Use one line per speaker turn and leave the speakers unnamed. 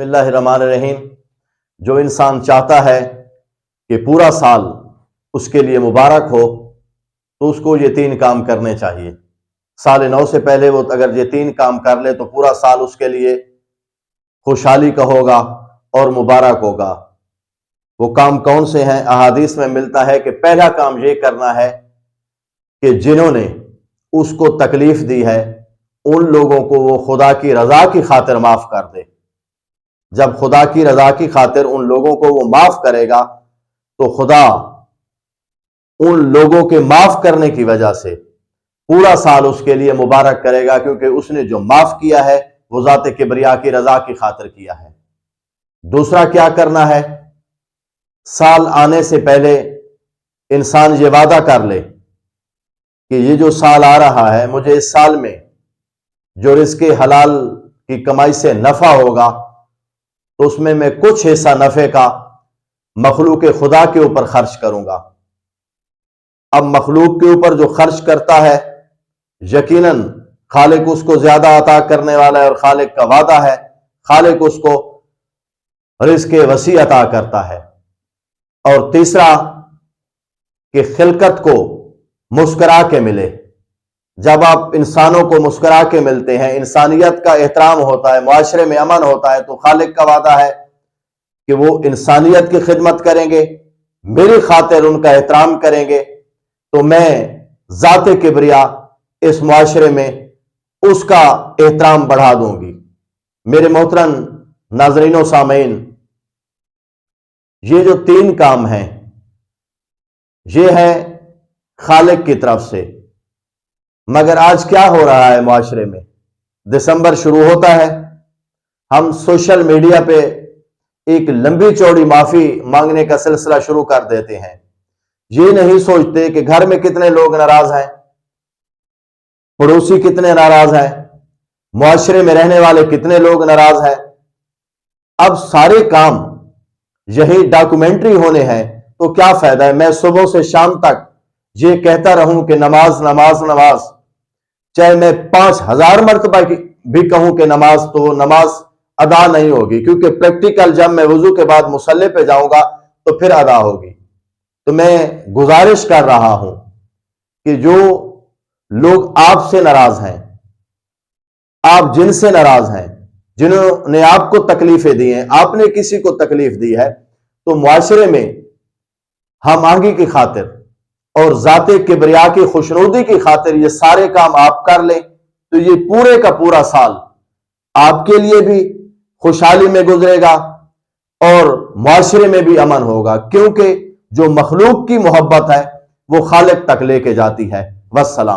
اللہ الرحمن الرحیم۔ جو انسان چاہتا ہے کہ پورا سال اس کے لیے مبارک ہو تو اس کو یہ 3 کام کرنے چاہیے۔ سال نو سے پہلے وہ اگر یہ 3 کام کر لے تو پورا سال اس کے لیے خوشحالی کا ہوگا اور مبارک ہوگا۔ وہ کام کون سے ہیں؟ احادیث میں ملتا ہے کہ پہلا کام یہ کرنا ہے کہ جنہوں نے اس کو تکلیف دی ہے ان لوگوں کو وہ خدا کی رضا کی خاطر معاف کر دے۔ جب خدا کی رضا کی خاطر ان لوگوں کو وہ معاف کرے گا تو خدا ان لوگوں کے معاف کرنے کی وجہ سے پورا سال اس کے لیے مبارک کرے گا، کیونکہ اس نے جو معاف کیا ہے وہ ذات کبریا کی رضا کی خاطر کیا ہے۔ دوسرا کیا کرنا ہے؟ سال آنے سے پہلے انسان یہ وعدہ کر لے کہ یہ جو سال آ رہا ہے مجھے اس سال میں جو رزق حلال کی کمائی سے نفع ہوگا تو اس میں کچھ حصہ نفع کا مخلوق خدا کے اوپر خرچ کروں گا۔ اب مخلوق کے اوپر جو خرچ کرتا ہے یقیناً خالق اس کو زیادہ عطا کرنے والا ہے، اور خالق کا وعدہ ہے خالق اس کو رزق وسیع عطا کرتا ہے۔ اور تیسرا کہ خلقت کو مسکرا کے ملے۔ جب آپ انسانوں کو مسکرا کے ملتے ہیں، انسانیت کا احترام ہوتا ہے، معاشرے میں امن ہوتا ہے، تو خالق کا وعدہ ہے کہ وہ انسانیت کی خدمت کریں گے، میری خاطر ان کا احترام کریں گے، تو میں ذات کبریا اس معاشرے میں اس کا احترام بڑھا دوں گی۔ میرے محترم ناظرین و سامعین، یہ جو 3 کام ہیں یہ ہے خالق کی طرف سے، مگر آج کیا ہو رہا ہے معاشرے میں؟ دسمبر شروع ہوتا ہے، ہم سوشل میڈیا پہ ایک لمبی چوڑی معافی مانگنے کا سلسلہ شروع کر دیتے ہیں۔ یہ نہیں سوچتے کہ گھر میں کتنے لوگ ناراض ہیں، پڑوسی کتنے ناراض ہیں، معاشرے میں رہنے والے کتنے لوگ ناراض ہیں۔ اب سارے کام یہی ڈاکومنٹری ہونے ہیں تو کیا فائدہ ہے؟ میں صبح سے شام تک یہ کہتا رہوں کہ نماز نماز نماز، چاہے میں 5000 مرتبہ بھی کہوں کہ نماز، تو وہ نماز ادا نہیں ہوگی، کیونکہ پریکٹیکل جب میں وضو کے بعد مصلی پہ جاؤں گا تو پھر ادا ہوگی۔ تو میں گزارش کر رہا ہوں کہ جو لوگ آپ سے ناراض ہیں، آپ جن سے ناراض ہیں، جنہوں نے آپ کو تکلیفیں دی ہیں، آپ نے کسی کو تکلیف دی ہے، تو معاشرے میں ہم آہنگی کی خاطر اور ذات کبریا کی خوشنودی کی خاطر یہ سارے کام آپ کر لیں تو یہ پورے کا پورا سال آپ کے لیے بھی خوشحالی میں گزرے گا اور معاشرے میں بھی امن ہوگا، کیونکہ جو مخلوق کی محبت ہے وہ خالق تک لے کے جاتی ہے۔ والسلام۔